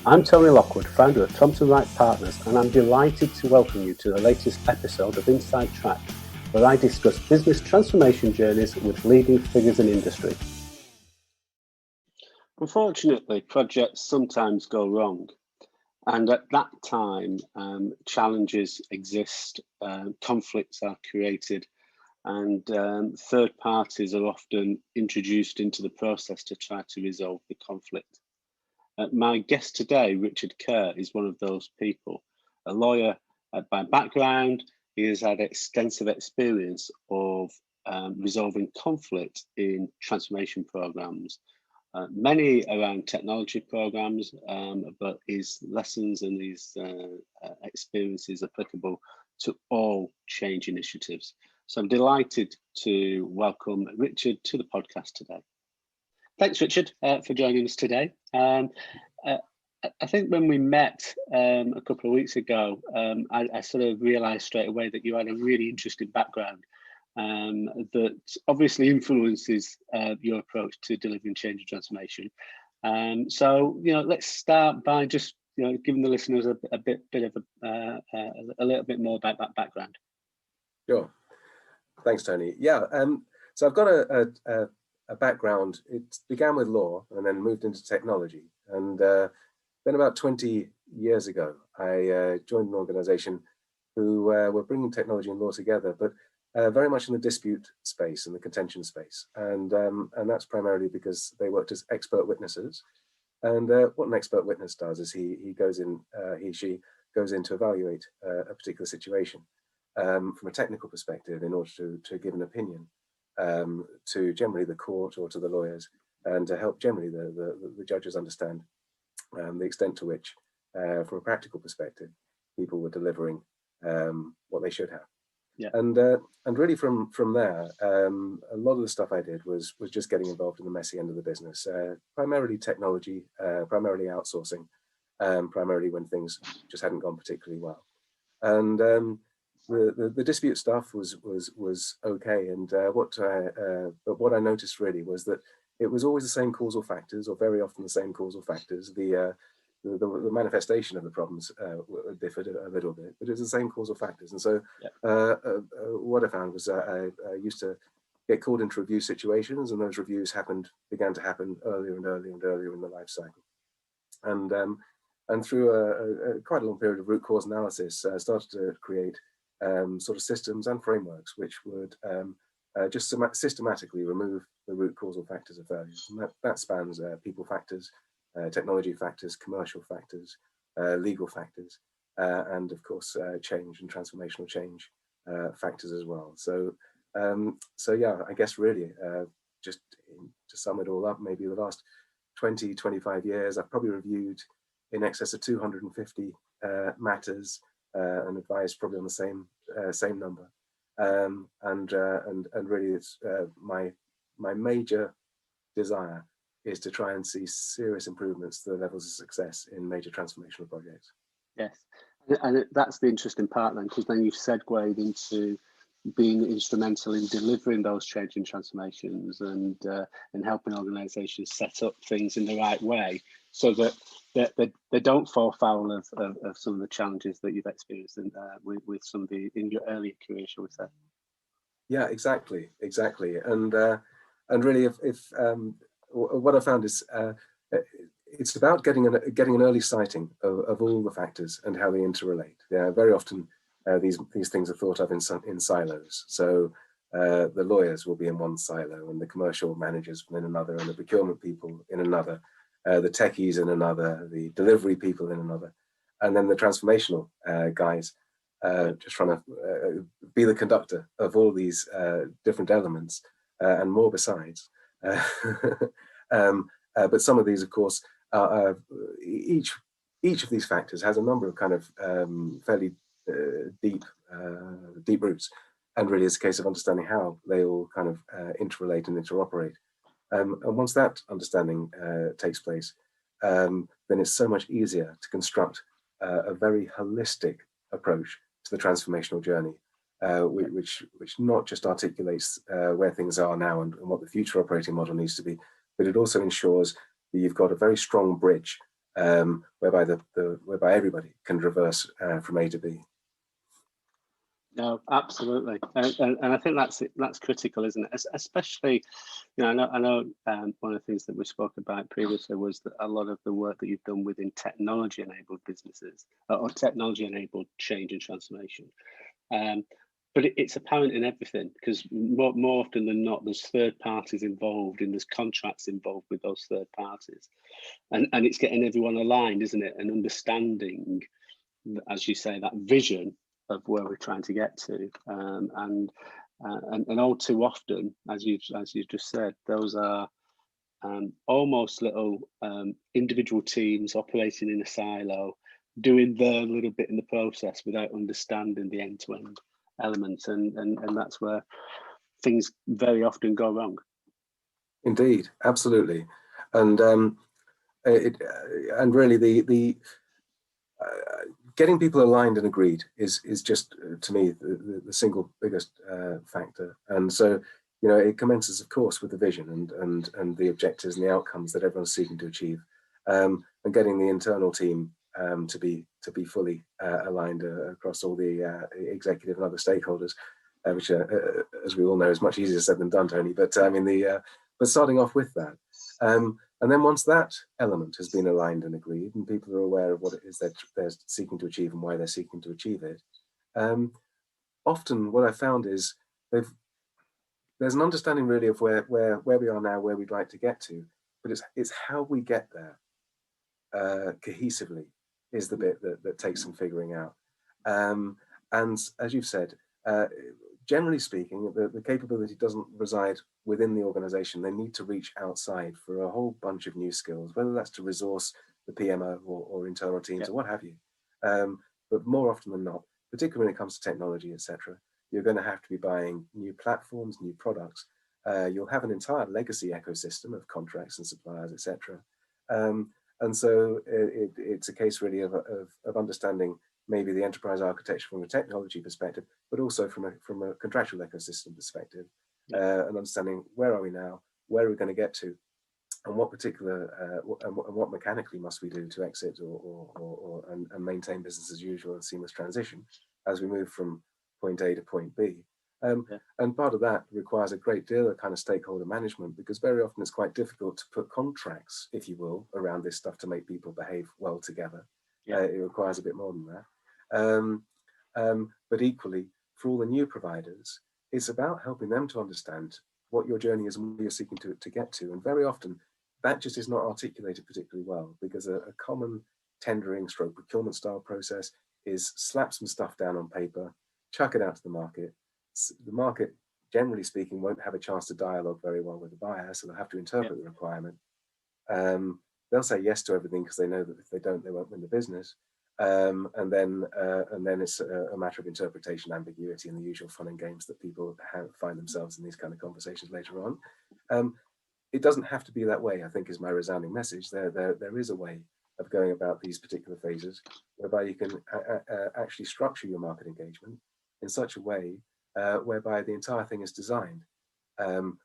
I'm Tony Lockwood, founder of Thompson Wright Partners, and I'm delighted to welcome you to the latest episode of Inside Track, where I discuss business transformation journeys with leading figures in industry. Unfortunately, projects sometimes go wrong, and at that time, challenges exist, conflicts are created, and third parties are often introduced into the process to try to resolve the conflict. My guest today, Richard Kerr, is one of those people. A lawyer by background, he has had extensive experience of resolving conflict in transformation programs, many around technology programs, but his lessons and his experiences are applicable to all change initiatives. So I'm delighted to welcome Richard to the podcast today. Thanks, Richard, for joining us today. I think when we met a couple of weeks ago, I sort of realised straight away that you had a really interesting background that obviously influences your approach to delivering change and transformation. So, let's start by just giving the listeners a little bit more about that background. Sure. Thanks, Tony. Yeah. So I've got a background. It began with law and then moved into technology. And then about 20 years ago, I joined an organization who were bringing technology and law together, but very much in the dispute space and the contention space. And that's primarily because they worked as expert witnesses. And what an expert witness does is he she goes in to evaluate a particular situation from a technical perspective in order to give an opinion to generally the court or to the lawyers, and to help generally the judges understand the extent to which, from a practical perspective, people were delivering what they should have. Yeah. And really from there, a lot of the stuff I did was just getting involved in the messy end of the business, primarily technology, primarily outsourcing, primarily when things just hadn't gone particularly well. And the dispute stuff was okay, and but what I noticed really was that it was always the same causal factors, or very often the same causal factors. The manifestation of the problems differed a little bit, but it was the same causal factors. And so what I found was I used to get called into review situations, and those reviews began to happen earlier and earlier and earlier in the life cycle. And through a quite a long period of root cause analysis, I started to create sort of systems and frameworks which would just systematically remove the root causal factors of failures. And that spans people factors, technology factors, commercial factors, legal factors, and of course change and transformational change factors as well. So yeah, I guess really just to sum it all up, maybe the last 20-25 years, I've probably reviewed in excess of 250 matters, and advised probably on the same number, and really it's my major desire is to try and see serious improvements to the levels of success in major transformational projects. Yes, and that's the interesting part then, because then you've segued into being instrumental in delivering those change and transformations, and helping organisations set up things in the right way, so that they don't fall foul of some of the challenges that you've experienced with some of in your earlier career, shall we say? Yeah, exactly, and really, if what I found is it's about getting an early sighting of all the factors and how they interrelate. Yeah, very often these things are thought of in silos. So the lawyers will be in one silo, and the commercial managers in another, and the procurement people in another, the techies in another, the delivery people in another, and then the transformational guys just trying to be the conductor of all these different elements and more besides. But some of these, of course, each of these factors has a number of kind of fairly deep roots, and really it's a case of understanding how they all kind of interrelate and interoperate. And once that understanding takes place, then it's so much easier to construct a very holistic approach to the transformational journey, which not just articulates where things are now and what the future operating model needs to be, but it also ensures that you've got a very strong bridge whereby everybody can traverse from A to B. No, absolutely, and I think that's critical, isn't it? Especially, I know one of the things that we spoke about previously was that a lot of the work that you've done within technology-enabled businesses or technology-enabled change and transformation. But it's apparent in everything, because more often than not, there's third parties involved and there's contracts involved with those third parties, and it's getting everyone aligned, isn't it? And understanding, as you say, that vision of where we're trying to get to, and all too often, as you just said, those are almost little individual teams operating in a silo, doing their little bit in the process without understanding the end-to-end elements, and that's where things very often go wrong. Indeed, absolutely, and really the getting people aligned and agreed is just to me the single biggest factor. And so, it commences, of course, with the vision and the objectives and the outcomes that everyone's seeking to achieve, and getting the internal team to be fully aligned across all the executive and other stakeholders, which, as we all know, is much easier said than done, Tony. But I mean, but starting off with that. And then once that element has been aligned and agreed, and people are aware of what it is that they're seeking to achieve and why they're seeking to achieve it, often what I found is there's an understanding really of where we are now, where we'd like to get to, but it's how we get there cohesively is the bit that takes some figuring out. And as you've said, generally speaking, the capability doesn't reside within the organization. They need to reach outside for a whole bunch of new skills, whether that's to resource the PMO or internal teams or what have you. But more often than not, particularly when it comes to technology, etc., you're going to have to be buying new platforms, new products. You'll have an entire legacy ecosystem of contracts and suppliers, etc. And so it's a case really of understanding maybe the enterprise architecture from a technology perspective, but also from a contractual ecosystem perspective, and understanding where are we now, where are we going to get to, and what particular and what mechanically must we do to exit and maintain business as usual and seamless transition as we move from point A to point B. And part of that requires a great deal of kind of stakeholder management, because very often it's quite difficult to put contracts, if you will, around this stuff to make people behave well together. It requires a bit more than that. But equally, for all the new providers, it's about helping them to understand what your journey is and where you're seeking to get to. And very often that just is not articulated particularly well, because a common tendering stroke procurement style process is slap some stuff down on paper, chuck it out to the market. The market, generally speaking, won't have a chance to dialogue very well with the buyer, so they'll have to interpret the requirement. They'll say yes to everything because they know that if they don't, they won't win the business. And then it's a matter of interpretation, ambiguity, and the usual fun and games that people find themselves in these kind of conversations later on. It doesn't have to be that way, I think, is my resounding message. There is a way of going about these particular phases whereby you can actually structure your market engagement in such a way whereby the entire thing is designed,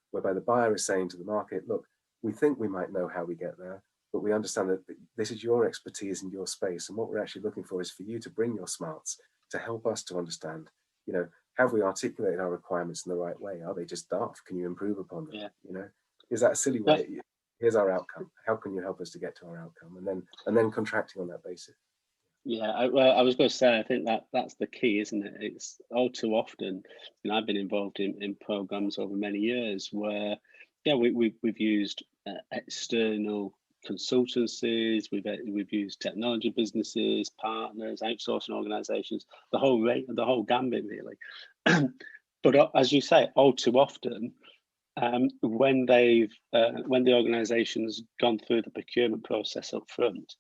whereby the buyer is saying to the market, look, we think we might know how we get there, but we understand that this is your expertise in your space, and what we're actually looking for is for you to bring your smarts to help us to understand, have we articulated our requirements in the right way? Are they just daft? Can you improve upon them? Is that a silly way? Here's our outcome. How can you help us to get to our outcome? And then contracting on that basis. Yeah, I was going to say, I think that's the key, isn't it? It's all too often, I've been involved in programs over many years where, we've used external consultancies, we've used technology businesses, partners, outsourcing organisations, the whole gambit really. But as you say, all too often, when the organisation's gone through the procurement process up front,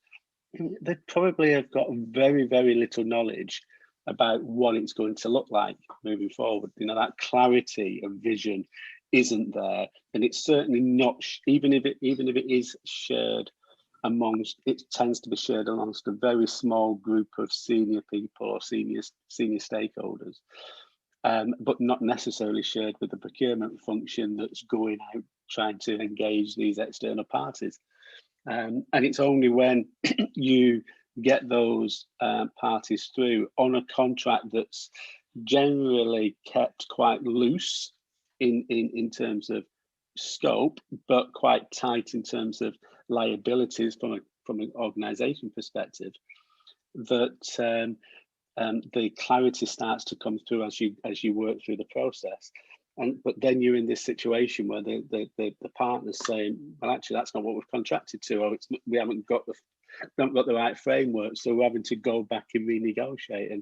they probably have got very, very little knowledge about what it's going to look like moving forward. That clarity of vision isn't there, and it's certainly not. Even if it is shared amongst, it tends to be shared amongst a very small group of senior people or senior stakeholders, but not necessarily shared with the procurement function that's going out trying to engage these external parties. And it's only when you get those parties through on a contract that's generally kept quite loose in terms of scope, but quite tight in terms of liabilities from an organisation perspective, that the clarity starts to come through as you work through the process. But then you're in this situation where the partner's saying, well, actually, that's not what we've contracted to, or we haven't got the right framework, so we're having to go back and renegotiate.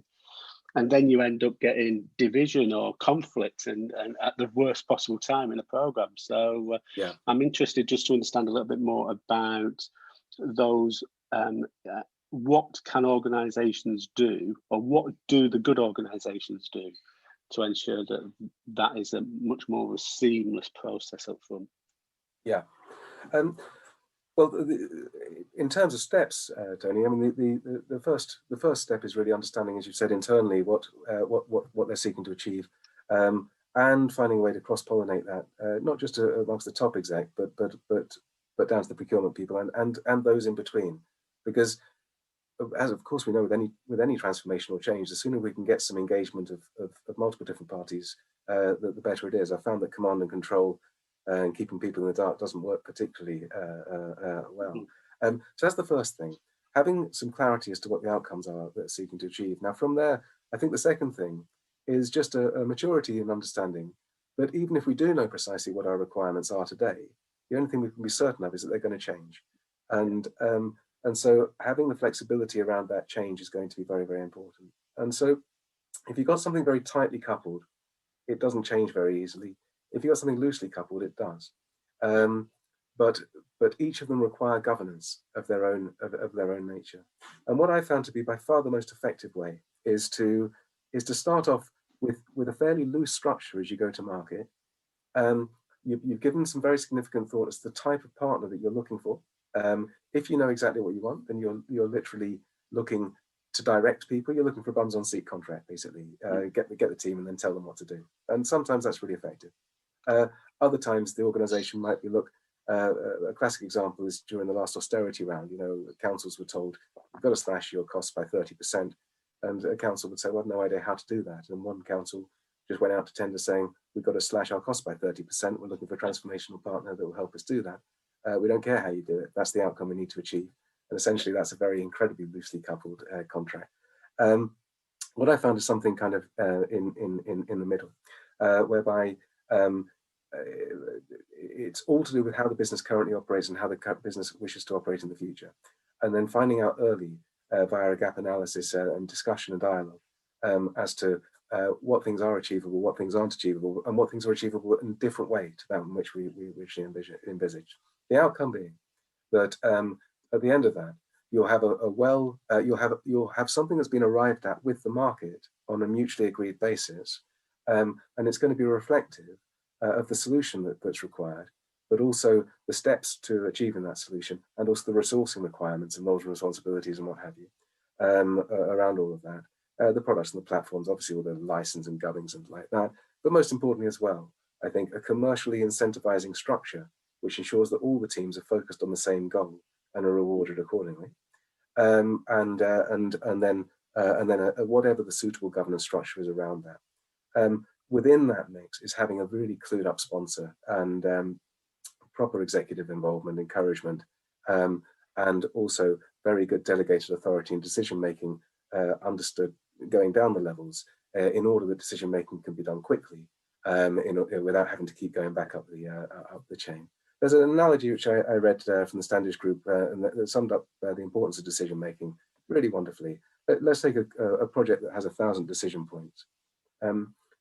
And then you end up getting division or conflict, and at the worst possible time in a program. So yeah, I'm interested just to understand a little bit more about those. What can organisations do, or what do the good organisations do to ensure that that is a much more of a seamless process up front? Yeah. Well, in terms of steps, Tony, I mean, the first step is really understanding, as you said, internally what they're seeking to achieve, and finding a way to cross-pollinate that, not just amongst the top exec, but down to the procurement people and those in between, because as of course we know with any transformational change, the sooner we can get some engagement of multiple different parties, the better it is. I found that command and control and keeping people in the dark doesn't work particularly well. So that's the first thing, having some clarity as to what the outcomes are that they're seeking to achieve. Now from there, I think the second thing is just a maturity and understanding that even if we do know precisely what our requirements are today, the only thing we can be certain of is that they're going to change. And so having the flexibility around that change is going to be very, very important. And so if you've got something very tightly coupled, it doesn't change very easily. If you've got something loosely coupled, it does. But each of them require governance of their own nature. And what I found to be by far the most effective way is to start off with a fairly loose structure as you go to market. You've given some very significant thought as to the type of partner that you're looking for. If you know exactly what you want, then you're literally looking to direct people. You're looking for a bums on seat contract, basically. Get the team and then tell them what to do. And sometimes that's really effective. Other times the organisation might be a classic example is during the last austerity round. You know, councils were told you've got to slash your costs by 30%, and a council would say, well, I've no idea how to do that. And one council just went out to tender saying, we've got to slash our costs by 30%. We're looking for a transformational partner that will help us do that. We don't care how you do it. That's the outcome we need to achieve. And essentially, that's a very incredibly loosely coupled contract. What I found is something kind of in the middle, whereby it's all to do with how the business currently operates and how the business wishes to operate in the future. And then finding out early via a gap analysis and discussion and dialogue as to what things are achievable, what things aren't achievable, and what things are achievable in a different way to that in which we originally envisaged. The outcome being that at the end of that, you'll have you'll have something that's been arrived at with the market on a mutually agreed basis, and it's going to be reflective of the solution that's required, but also the steps to achieving that solution, and also the resourcing requirements and roles and responsibilities and what have you around all of that. The products and the platforms, obviously all the license and gubbins and like that, but most importantly as well, I think a commercially incentivizing structure which ensures that all the teams are focused on the same goal and are rewarded accordingly. And then whatever the suitable governance structure is around that. Within that mix is having a really clued up sponsor and proper executive involvement, encouragement, and also very good delegated authority and decision making understood going down the levels in order that decision making can be done quickly without having to keep going back up the chain. There's an analogy which I read from the Standish Group and that summed up the importance of decision making really wonderfully. Let's take a project that has 1,000 decision points.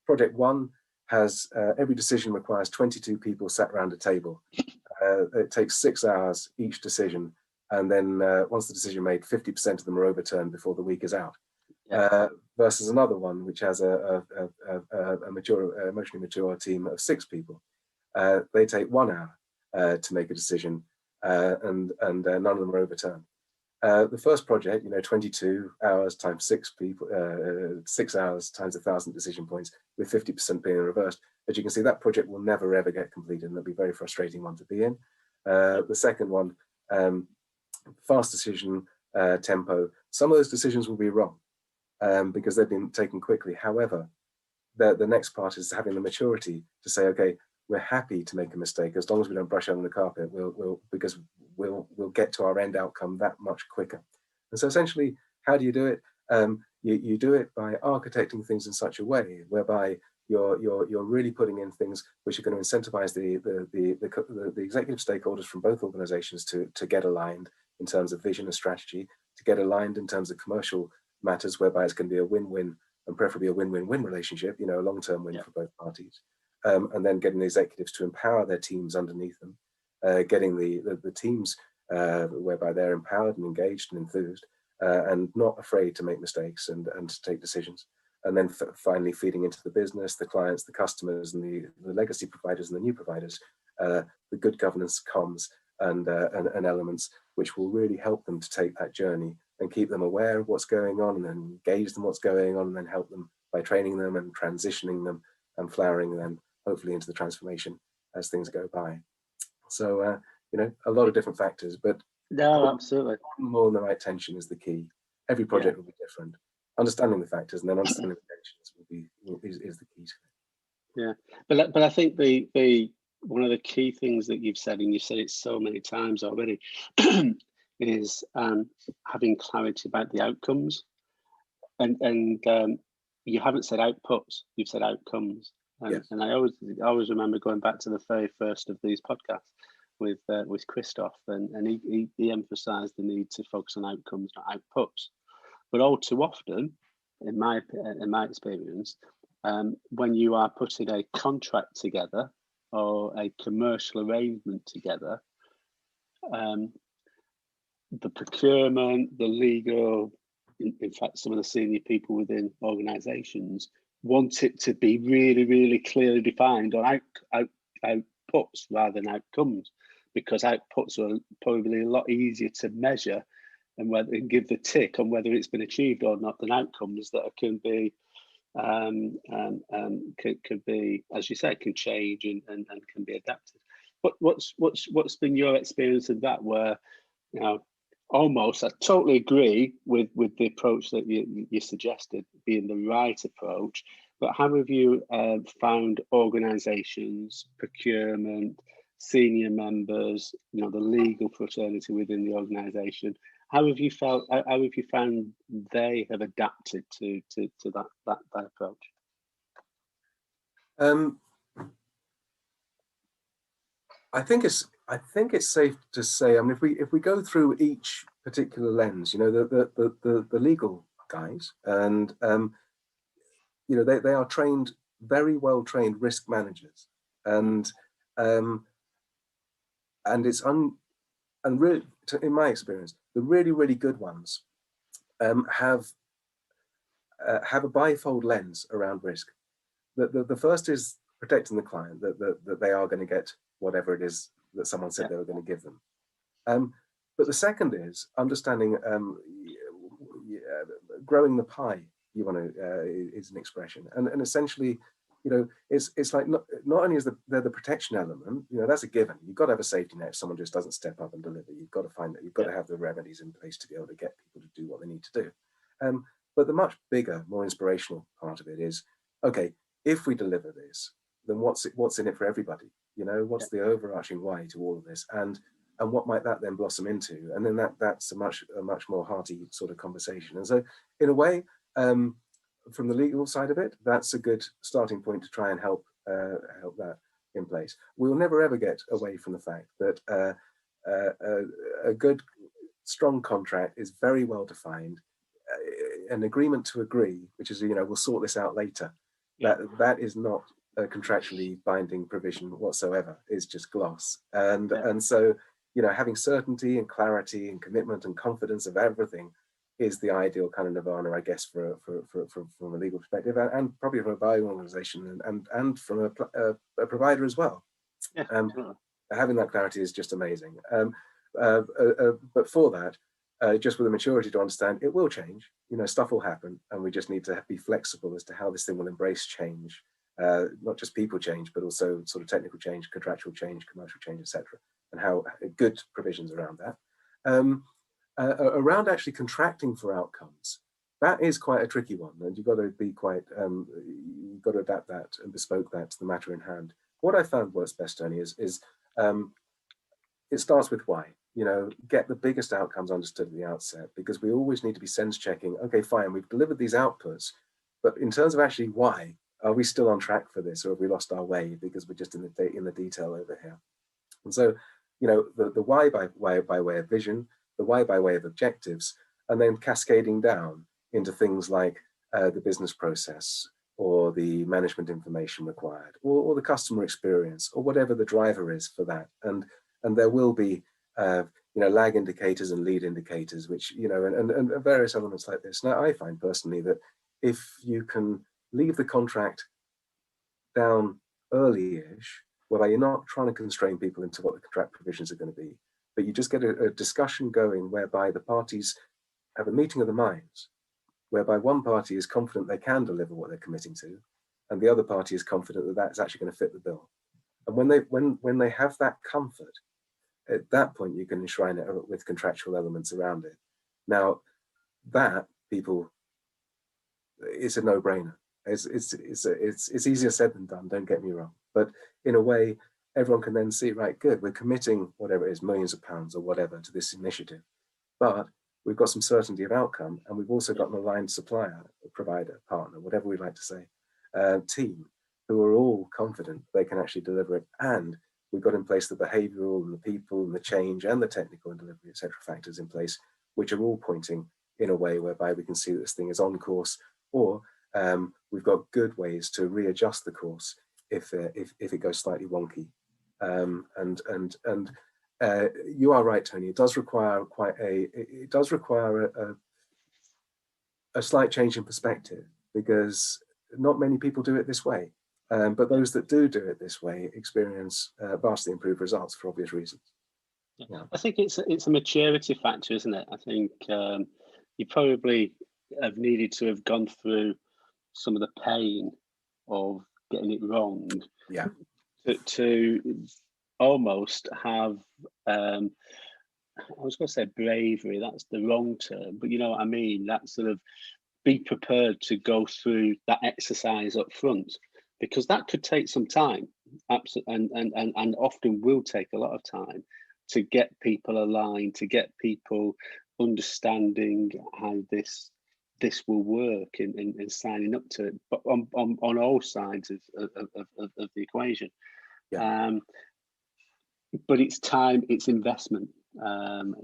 Project 1 has every decision requires 22 people sat around a table. It takes 6 hours each decision, and then once the decision made, 50% of them are overturned before the week is out. Yeah. Versus another one which has a emotionally mature team of 6 people. They take 1 hour to make a decision, and none of them are overturned. The first project, 22 hours times 6 people, 6 hours times 1,000 decision points, with 50% being reversed. As you can see, that project will never ever get completed, and it'll be a very frustrating one to be in. The second one fast decision tempo. Some of those decisions will be wrong because they've been taken quickly. However, the next part is having the maturity to say, okay, we're happy to make a mistake as long as we don't brush it under the carpet. Because we'll get to our end outcome that much quicker. And so essentially, how do you do it? You do it by architecting things in such a way whereby you're really putting in things which are going to incentivize the executive stakeholders from both organizations to get aligned in terms of vision and strategy, to get aligned in terms of commercial matters, whereby it's going to be a win-win, and preferably a win-win-win relationship, a long-term win for both parties. And then getting the executives to empower their teams underneath them, getting the teams whereby they're empowered and engaged and enthused, and not afraid to make mistakes and to take decisions. And then finally feeding into the business, the clients, the customers, and the legacy providers and the new providers, the good governance comms and elements which will really help them to take that journey and keep them aware of what's going on, and then engage them what's going on, and then help them by training them and transitioning them and flowering them hopefully into the transformation as things go by. So a lot of different factors, but no, absolutely, more in the right tension is the key. Every project will be different. Understanding the factors and then understanding the tensions is the key to it. Yeah, but I think the one of the key things that you've said, and you've said it so many times already, is having clarity about the outcomes, and you haven't said outputs, you've said outcomes, and I always remember going back to the very first of these podcasts with Christoph, and he emphasised the need to focus on outcomes, not outputs. But all too often, in my experience, when you are putting a contract together or a commercial arrangement together, the procurement, the legal, in fact, some of the senior people within organisations want it to be really, really clearly defined on outputs rather than outcomes, because outputs are probably a lot easier to measure and give the tick on whether it's been achieved or not, than outcomes that can be, could be, as you said, can change and can be adapted. But what's been your experience of that, where, almost, I totally agree with the approach that you suggested being the right approach, but how have you found organisations, procurement, senior members, the legal fraternity within the organisation, how have you found they have adapted to that approach? I think it's safe to say, I mean, if we go through each particular lens, the legal guys, and they are trained, very well trained risk managers, and it's and really, in my experience, the really, really good ones have a bifold lens around risk. The first is protecting the client, that they are going to get whatever it is that someone said they were going to give them. But the second is understanding growing the pie. You want to is an expression, and essentially, it's like not only is there the protection element, that's a given. You've got to have a safety net if someone just doesn't step up and deliver. You've got to find that. You've got to have the remedies in place to be able to get people to do what they need to do. But the much bigger, more inspirational part of it is, okay, if we deliver this, then what's in it for everybody? What's the overarching why to all of this, and what might that then blossom into? And then that's a much more hearty sort of conversation. And so, in a way, from the legal side of it, that's a good starting point to try and help that in place. We'll never ever get away from the fact that a good, strong contract is very well defined. An agreement to agree, which is, we'll sort this out later. That is not a contractually binding provision whatsoever. It's just gloss. And so, having certainty and clarity and commitment and confidence of everything is the ideal kind of nirvana, I guess, from a legal perspective, and probably from a buying organization and from a provider as well. Having that clarity is just amazing. But for that, just with the maturity to understand it will change, stuff will happen, and we just need to be flexible as to how this thing will embrace change, not just people change, but also sort of technical change, contractual change, commercial change, etc. and how good provisions around that. Around actually contracting for outcomes, that is quite a tricky one, and you've got to be quite, you've got to adapt that and bespoke that to the matter in hand. What I found works best, Tony, is it starts with why. You know, get the biggest outcomes understood at the outset, because we always need to be sense checking. Okay, fine, we've delivered these outputs, but in terms of actually why, are we still on track for this, or have we lost our way because we're just in the detail over here? And so, you know, the why by way of vision, the why by way of objectives, and then cascading down into things like the business process, or the management information required, or the customer experience, or whatever the driver is for that. And there will be you know, lag indicators and lead indicators, which, you know, and various elements like this. Now, I find personally that if you can leave the contract down early-ish, whereby you're not trying to constrain people into what the contract provisions are going to be, but you just get a discussion going whereby the parties have a meeting of the minds, whereby one party is confident they can deliver what they're committing to, and the other party is confident that that's actually going to fit the bill. And when they have that comfort, at that point you can enshrine it with contractual elements around it. Now, that, people, it's a no-brainer. It's easier said than done, don't get me wrong, but in a way everyone can then see, right, good, we're committing whatever it is, millions of pounds or whatever to this initiative, but we've got some certainty of outcome, and we've also got an aligned supplier, provider, partner, whatever we'd like to say, team, who are all confident they can actually deliver it, and we've got in place the behavioural and the people and the change and the technical and delivery, etc. factors in place, which are all pointing in a way whereby we can see that this thing is on course, or we've got good ways to readjust the course if it goes slightly wonky. You are right, Tony. It does require a slight change in perspective, because not many people do it this way. But those that do it this way experience vastly improved results for obvious reasons. Yeah. I think it's a maturity factor, isn't it? I think you probably have needed to have gone through some of the pain of getting it wrong, yeah, to almost have I was going to say bravery, that's the wrong term, but you know what I mean, that sort of be prepared to go through that exercise up front, because that could take some time, absolutely, and often will take a lot of time to get people aligned, to get people understanding how this will work in signing up to it, but on all sides of the equation. Yeah. But it's time, it's investment, and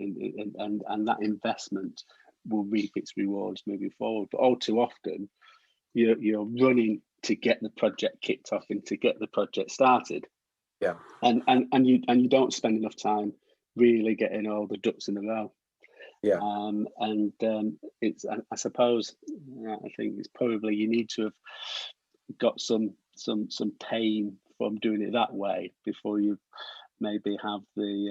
that investment will reap its rewards moving forward. But all too often, you're running to get the project kicked off and to get the project started. Yeah. And you don't spend enough time really getting all the ducks in a row. Yeah. It's, I suppose, I think it's probably you need to have got some pain from doing it that way before you maybe have the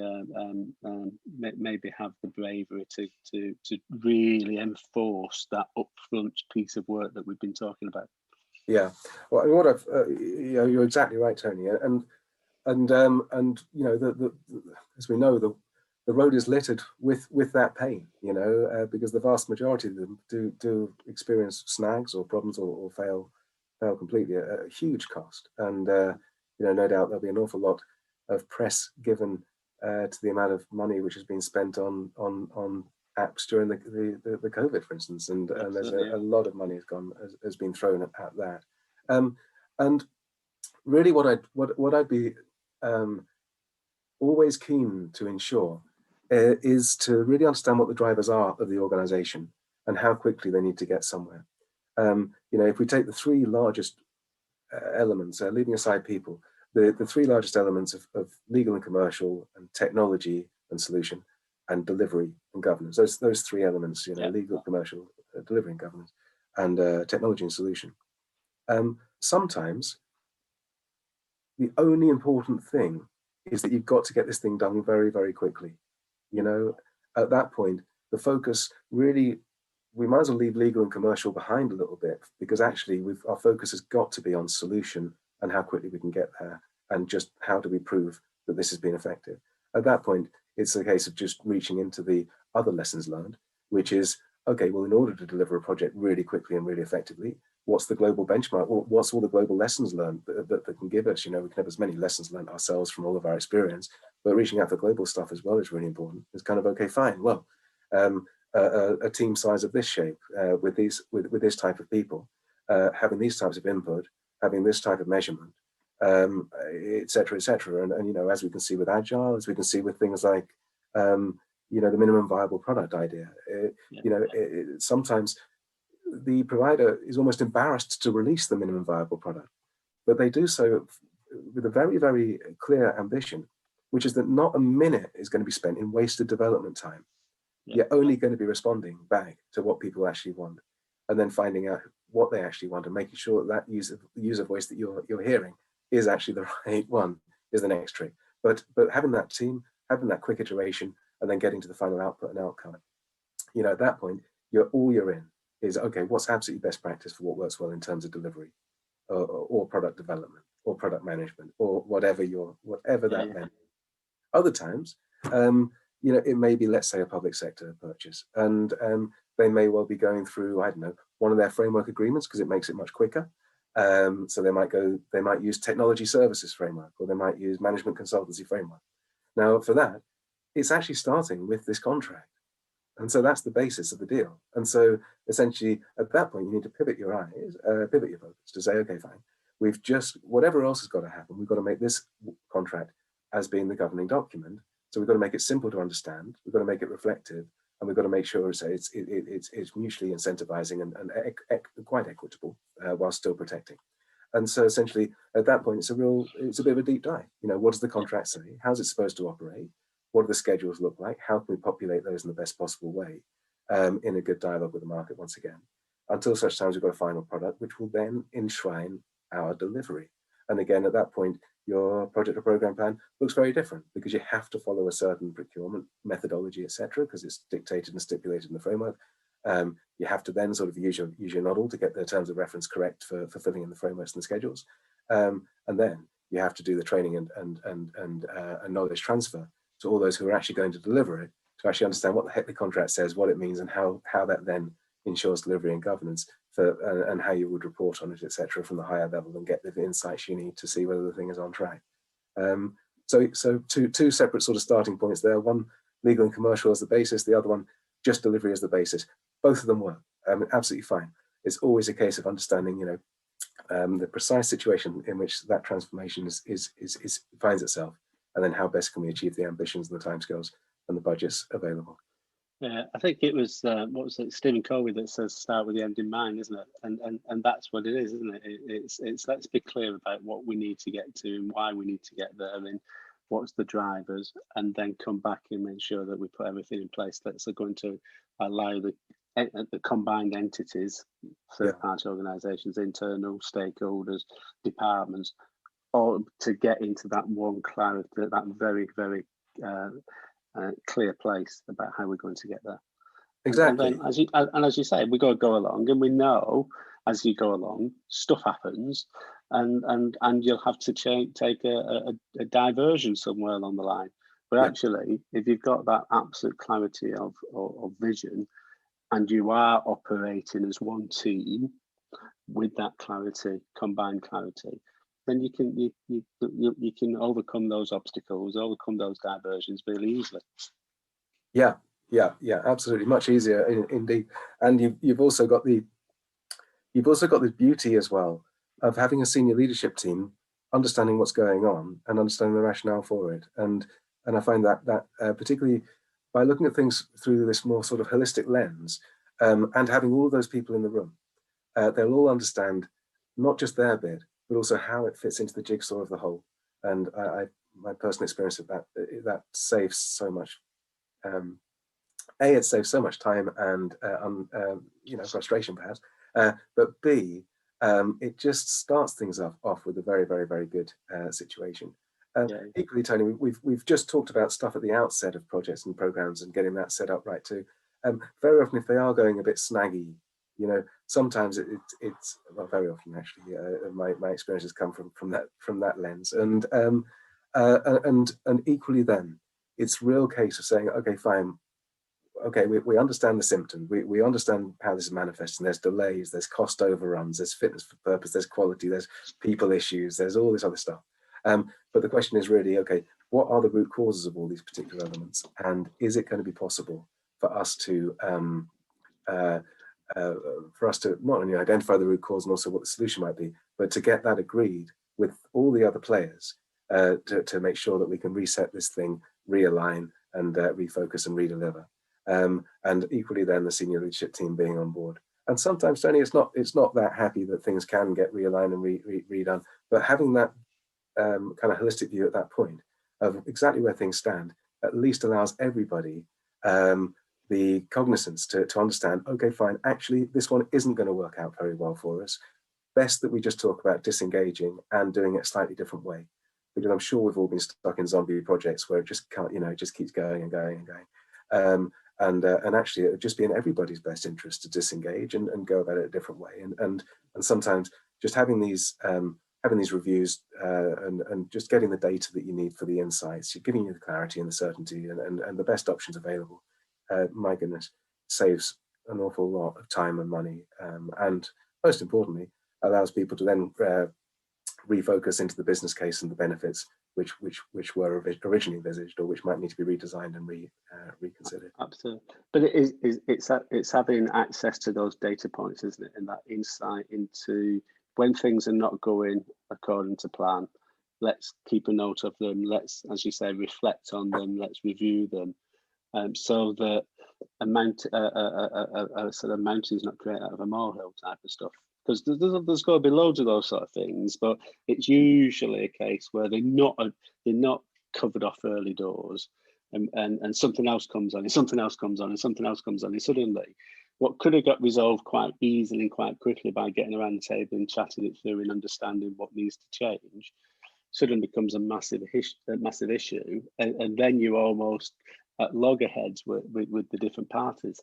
bravery to really enforce that upfront piece of work that we've been talking about. Yeah, well, what I've you're exactly right, Tony, and you know, as we know, the road is littered with that pain, you know, because the vast majority of them do experience snags or problems or fail completely at a huge cost, and you know, no doubt there'll be an awful lot of press given to the amount of money which has been spent on apps during the COVID, for instance, and there's a lot of money has been thrown at that, and really what I'd be always keen to ensure is to really understand what the drivers are of the organisation and how quickly they need to get somewhere. You know, if we take the three largest elements, leaving aside people, the three largest elements of legal and commercial and technology and solution and delivery and governance, those three elements, you know, yeah. Legal, commercial, delivery and governance, and technology and solution. Sometimes the only important thing is that you've got to get this thing done very, very quickly. You know, at that point, the focus really, we might as well leave legal and commercial behind a little bit, because actually our focus has got to be on solution and how quickly we can get there, and just how do we prove that this has been effective. at that point, it's a case of just reaching into the other lessons learned, which is, okay, well, in order to deliver a project really quickly and really effectively, what's the global benchmark? What's all the global lessons learned that can give us? You know, we can have as many lessons learned ourselves from all of our experience, but reaching out for global stuff as well is really important. It's kind of, okay, fine, well, a team size of this shape, with this type of people, having these types of input, having this type of measurement, et cetera, et cetera. And, you know, as we can see with Agile, as we can see with things like, you know, the minimum viable product idea, you know, sometimes the provider is almost embarrassed to release the minimum viable product, but they do so with a very, very clear ambition, which is that not a minute is going to be spent in wasted development time. You're only going to be responding back to what people actually want, and then finding out what they actually want and making sure that user voice that you're hearing is actually the right one is the next trick. But having that team, having that quick iteration, and then getting to the final output and outcome, you know, at that point, you're in is, okay, what's absolutely best practice for what works well in terms of delivery, or product development, or product management, or whatever that meant. Other times, you know, it may be, let's say, a public sector purchase, and they may well be going through, I don't know, one of their framework agreements because it makes it much quicker. So they might use technology services framework, or they might use management consultancy framework. Now, for that, it's actually starting with this contract. And so that's the basis of the deal. And so essentially at that point, you need to pivot your focus to say, okay, fine, we've just, whatever else has got to happen, we've got to make this contract as being the governing document. So we've got to make it simple to understand, we've got to make it reflective, and we've got to make sure it's mutually incentivizing and quite equitable, while still protecting. And so essentially at that point, it's a bit of a deep dive. You know, what does the contract say? How's it supposed to operate? What do the schedules look like? How can we populate those in the best possible way, in a good dialogue with the market once again, until such times we've got a final product, which will then enshrine our delivery. And again, at that point, your project or program plan looks very different because you have to follow a certain procurement methodology, etc., because it's dictated and stipulated in the framework. You have to then sort of use your model to get the terms of reference correct for filling in the frameworks and the schedules. And then you have to do the training and knowledge transfer to all those who are actually going to deliver it, to actually understand what the heck the contract says, what it means, and how that then ensures delivery and governance, and how you would report on it, etc., from the higher level, and get the insights you need to see whether the thing is on track. So two separate sort of starting points there. One, legal and commercial as the basis, the other one, just delivery as the basis. Both of them work. Absolutely fine. It's always a case of understanding, you know, the precise situation in which that transformation finds itself, and then how best can we achieve the ambitions and the timescales and the budgets available. Yeah, I think it was what was it, Stephen Covey, that says start with the end in mind, isn't it? And that's what it is, isn't it? It's let's be clear about what we need to get to and why we need to get there, and what's the drivers, and then come back and make sure that we put everything in place that's going to allow the combined entities, third-party organisations, internal stakeholders, departments, all to get into that one clarity, that very, very clear place about how we're going to get there. Exactly. And then, as you say, we got to go along, and we know as you go along, stuff happens, and you'll have to take a diversion somewhere along the line. But actually, if you've got that absolute clarity of vision, and you are operating as one team with that clarity, combined clarity, then you can overcome those obstacles, overcome those diversions really easily. Yeah, absolutely, much easier indeed. And you've also got the beauty as well of having a senior leadership team understanding what's going on and understanding the rationale for it. And I find that particularly by looking at things through this more sort of holistic lens, and having all of those people in the room, they'll all understand not just their bit, but also how it fits into the jigsaw of the whole. And my personal experience of that saves so much. It saves so much time and frustration perhaps, but B, it just starts things off with a very, very, very good situation. Equally, Tony, we've just talked about stuff at the outset of projects and programs and getting that set up right too. Very often, if they are going a bit snaggy, you know, sometimes it's well, very often actually, my experiences come from that lens, and equally then, it's real case of saying, okay, fine, okay, we understand the symptom, we understand how this is manifesting. There's delays, there's cost overruns, there's fitness for purpose, there's quality, there's people issues, there's all this other stuff. But the question is really, okay, what are the root causes of all these particular elements, and is it going to be possible for us to not only identify the root cause and also what the solution might be, but to get that agreed with all the other players to make sure that we can reset this thing, realign, and refocus and redeliver. And equally then the senior leadership team being on board. And sometimes, Tony, it's not that happy that things can get realigned and redone, but having that kind of holistic view at that point of exactly where things stand at least allows everybody the cognizance to understand, okay, fine, actually this one isn't going to work out very well for us. Best that we just talk about disengaging and doing it a slightly different way, because I'm sure we've all been stuck in zombie projects where it just can't, it just keeps going and going and going. And actually it would just be in everybody's best interest to disengage and go about it a different way. And sometimes just having these reviews and just getting the data that you need for the insights, giving you the clarity and the certainty and the best options available, my goodness, saves an awful lot of time and money, and most importantly, allows people to then refocus into the business case and the benefits which were originally envisaged, or which might need to be redesigned and reconsidered. Absolutely, but it's having access to those data points, isn't it, and that insight into when things are not going according to plan. Let's keep a note of them. Let's, as you say, reflect on them. Let's review them, so that a sort of mountain's not created out of a molehill type of stuff. Because there's got to be loads of those sort of things, but it's usually a case where they're not covered off early doors, and something else comes on, and something else comes on, and something else comes on, and suddenly, what could have got resolved quite easily and quite quickly by getting around the table and chatting it through and understanding what needs to change, suddenly becomes a massive issue, and then you almost at loggerheads with the different parties.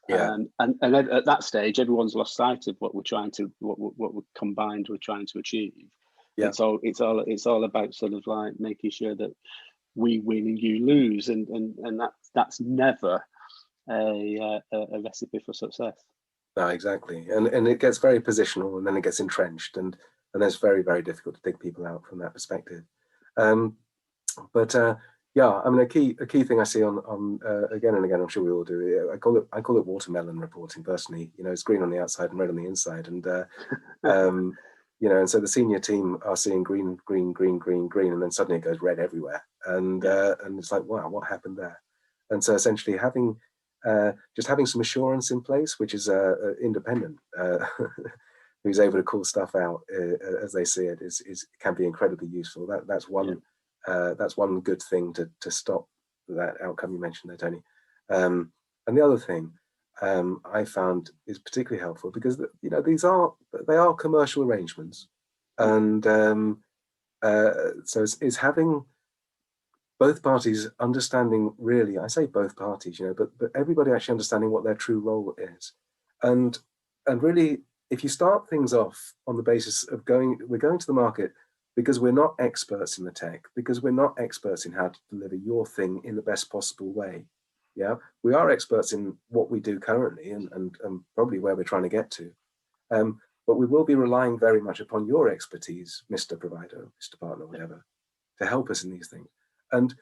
Yeah. And at that stage, everyone's lost sight of what we're trying to, what we're combined we're trying to achieve. Yeah. It's all about sort of like making sure that we win and you lose, and that's never a recipe for success. No, exactly, and it gets very positional, and then it gets entrenched, and it's very, very difficult to dig people out from that perspective. Yeah, I mean, a key thing I see on again and again, I'm sure we all do. I call it watermelon reporting personally. It's green on the outside and red on the inside, and and so the senior team are seeing green, green, green, green, green, and then suddenly it goes red everywhere, and it's like, wow, what happened there? And so essentially having some assurance in place, which is independent, who's able to call stuff out as they see it, can be incredibly useful. That's one. Yeah. That's one good thing to stop that outcome you mentioned there, Tony. And the other thing I found is particularly helpful, because they are commercial arrangements, and so it's having both parties understanding, really, I say both parties, but everybody actually understanding what their true role is, and really, if you start things off on the basis of we're going to the market because we're not experts in the tech, because we're not experts in how to deliver your thing in the best possible way. Yeah, we are experts in what we do currently and probably where we're trying to get to. But we will be relying very much upon your expertise, Mr. Provider, Mr. Partner, whatever, to help us in these things. And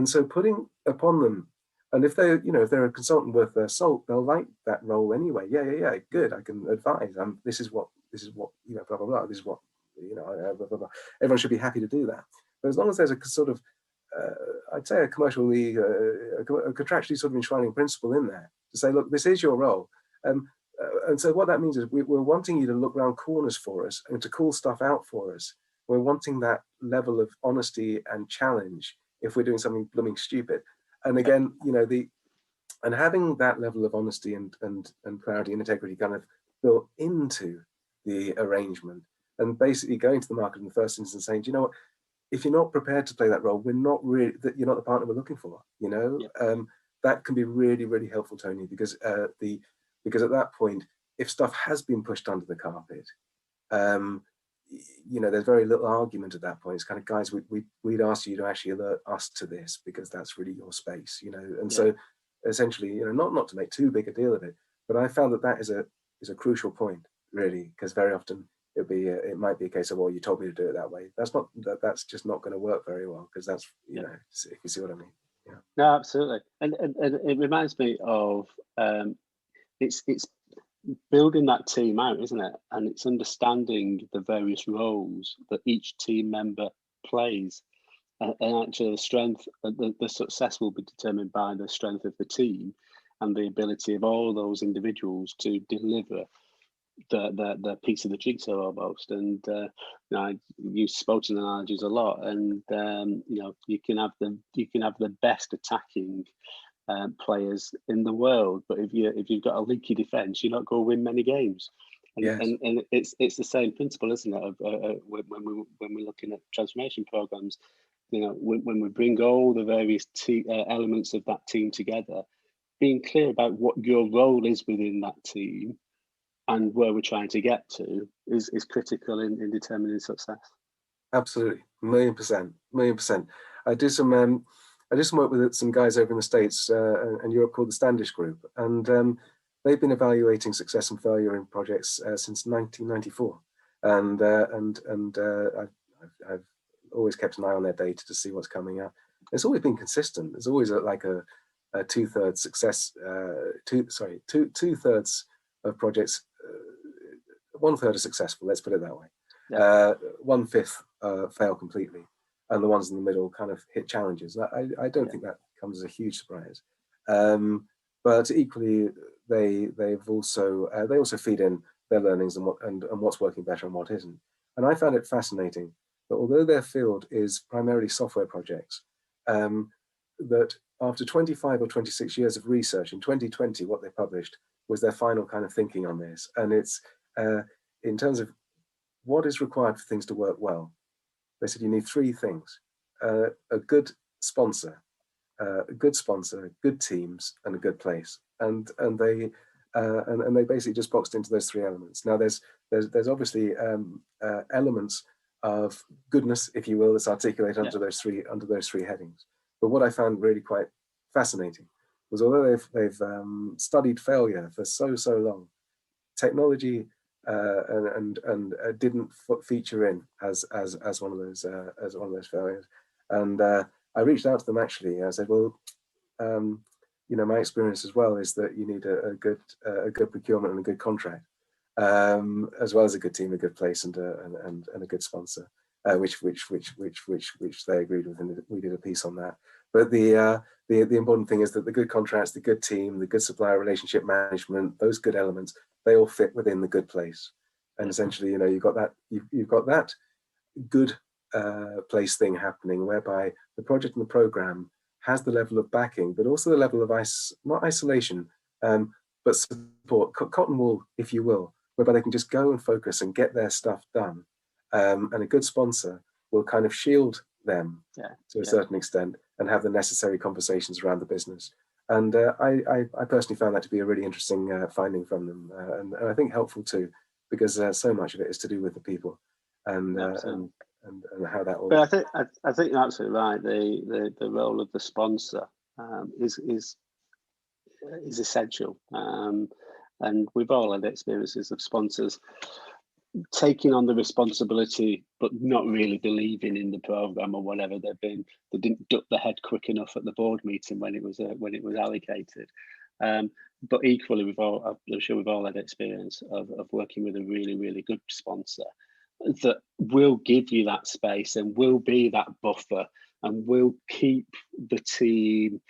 so putting upon them, and if they're a consultant worth their salt, they'll like that role anyway. Yeah, good. I can advise. This is what blah blah blah. This is what blah, blah, blah. Everyone should be happy to do that. But as long as there's a sort of, I'd say a commercially, a contractually sort of enshrining principle in there to say, look, this is your role. And so what that means is we're wanting you to look around corners for us and to call stuff out for us. We're wanting that level of honesty and challenge if we're doing something blooming stupid. And again, and having that level of honesty and clarity and integrity kind of built into the arrangement, and basically going to the market in the first instance and saying, do you know what, if you're not prepared to play that role, you're not the partner we're looking for. That can be really, really helpful, Tony, because at that point, if stuff has been pushed under the carpet, you know, there's very little argument at that point. It's kind of, guys, we'd ask you to actually alert us to this because that's really your space, you know. And so essentially, you know, not to make too big a deal of it, but I found that is a crucial point, really, because very often it might be a case of, well, you told me to do it that way. That's just not going to work very well, because that's, you know, if you see what I mean. Yeah. No, absolutely. And it reminds me of it's building that team out, isn't it? And it's understanding the various roles that each team member plays. And actually the strength, the success will be determined by the strength of the team and the ability of all those individuals to deliver the piece of the jigsaw almost. And you know, I use sporting analogies a lot, and you know, you can have the best attacking players in the world, but if you've got a leaky defense, you're not going to win many games. And, Yes. and it's the same principle, isn't it? When we're looking at transformation programs, you know, when we bring all the various elements of that team together, being clear about what your role is within that team and where we're trying to get to is critical in determining success. Absolutely, 1,000,000%. I do some work with some guys over in the States and Europe called the Standish Group, and they've been evaluating success and failure in projects since 1994, and I've always kept an eye on their data to see what's coming out. It's always been consistent. There's always like a 2/3 success, 2/3 of projects, 1/3 are successful. Let's put it that way. 1/5 fail completely, and the ones in the middle kind of hit challenges. I don't think that comes as a huge surprise, but equally they also feed in their learnings and what's working better and what isn't. And I found it fascinating that although their field is primarily software projects, that after 25 or 26 years of research, in 2020 what they published was their final kind of thinking on this. And it's in terms of what is required for things to work well. They said you need 3 things: a good sponsor, good teams, and a good place. And they basically just boxed into those 3 elements. Now there's obviously elements of goodness, if you will, that's articulated under those three headings. But what I found really quite fascinating was, although they've studied failure for so long, technology and didn't feature in as one of those failures. And I reached out to them actually. I said, well, you know, my experience as well is that you need a good procurement and a good contract, as well as a good team, a good place, and a good sponsor, which they agreed with, and we did a piece on that. But the important thing is that the good contracts, the good team, the good supplier relationship management, those good elements, they all fit within the good place. And essentially, you know, you've got that good place thing happening, whereby the project and the program has the level of backing, but also the level of not isolation, but support, cotton wool, if you will, whereby they can just go and focus and get their stuff done. And a good sponsor will kind of shield them to a certain extent and have the necessary conversations around the business. And I personally found that to be a really interesting finding from them, and I think helpful too, because so much of it is to do with the people and how that all. But I think you're absolutely right. The role of the sponsor is essential, and we've all had experiences of sponsors taking on the responsibility but not really believing in the program or whatever. They didn't duck the head quick enough at the board meeting when it was allocated. But equally, I'm sure we've all had experience of working with a really good sponsor that will give you that space and will be that buffer and will keep the team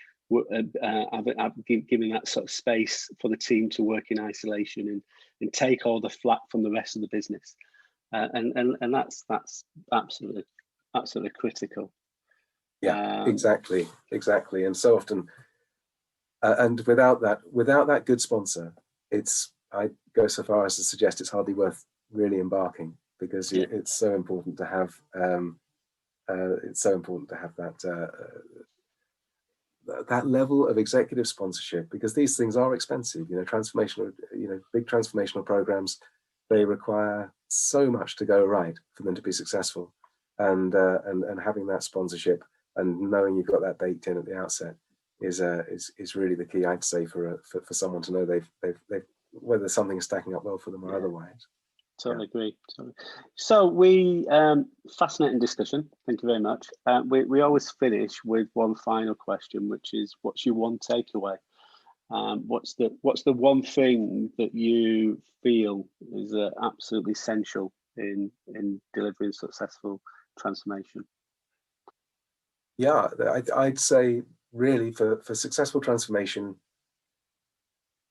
giving that sort of space for the team to work in isolation and take all the flack from the rest of the business, and that's absolutely critical. Yeah, exactly. And so often, and without that good sponsor, I go so far as to suggest it's hardly worth really embarking, because it's so important to have that level of executive sponsorship, because these things are expensive. You know, big transformational programs, they require so much to go right for them to be successful, and having that sponsorship and knowing you've got that baked in at the outset is really the key, I'd say, for someone to know they've whether something's stacking up well for them or otherwise. Totally agree. Totally. So we fascinating discussion. Thank you very much. We always finish with one final question, which is, what's your one takeaway? What's the one thing that you feel is absolutely essential in delivering successful transformation? Yeah, I'd say really for successful transformation,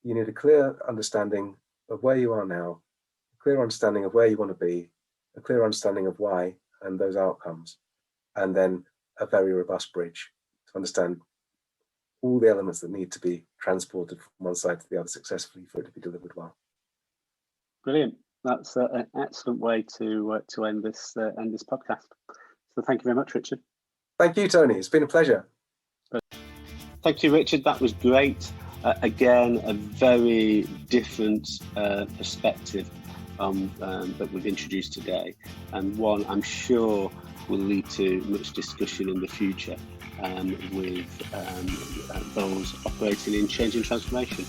you need a clear understanding of where you are now, a clear understanding of where you want to be, a clear understanding of why and those outcomes, and then a very robust bridge to understand all the elements that need to be transported from one side to the other successfully for it to be delivered well. Brilliant. That's an excellent way to end this podcast. So thank you very much, Richard. Thank you, Tony. It's been a pleasure. Thank you, Richard. That was great. Again, a very different perspective that we've introduced today, and one I'm sure will lead to much discussion in the future with those operating in change and transformation.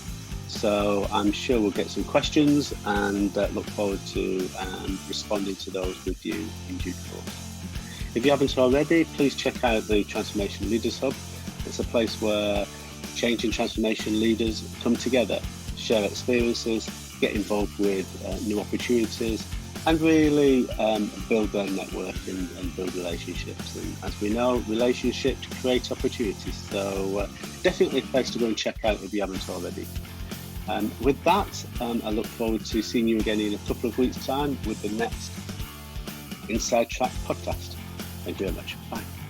So I'm sure we'll get some questions, and look forward to responding to those with you in due course. If you haven't already, please check out the Transformation Leaders Hub. It's a place where change and transformation leaders come together, share experiences, get involved with new opportunities, and really build their network and build relationships. And as we know, relationships create opportunities. So definitely a place to go and check out if you haven't already. With that, I look forward to seeing you again in a couple of weeks' time with the next Inside Track podcast. Thank you very much. Bye.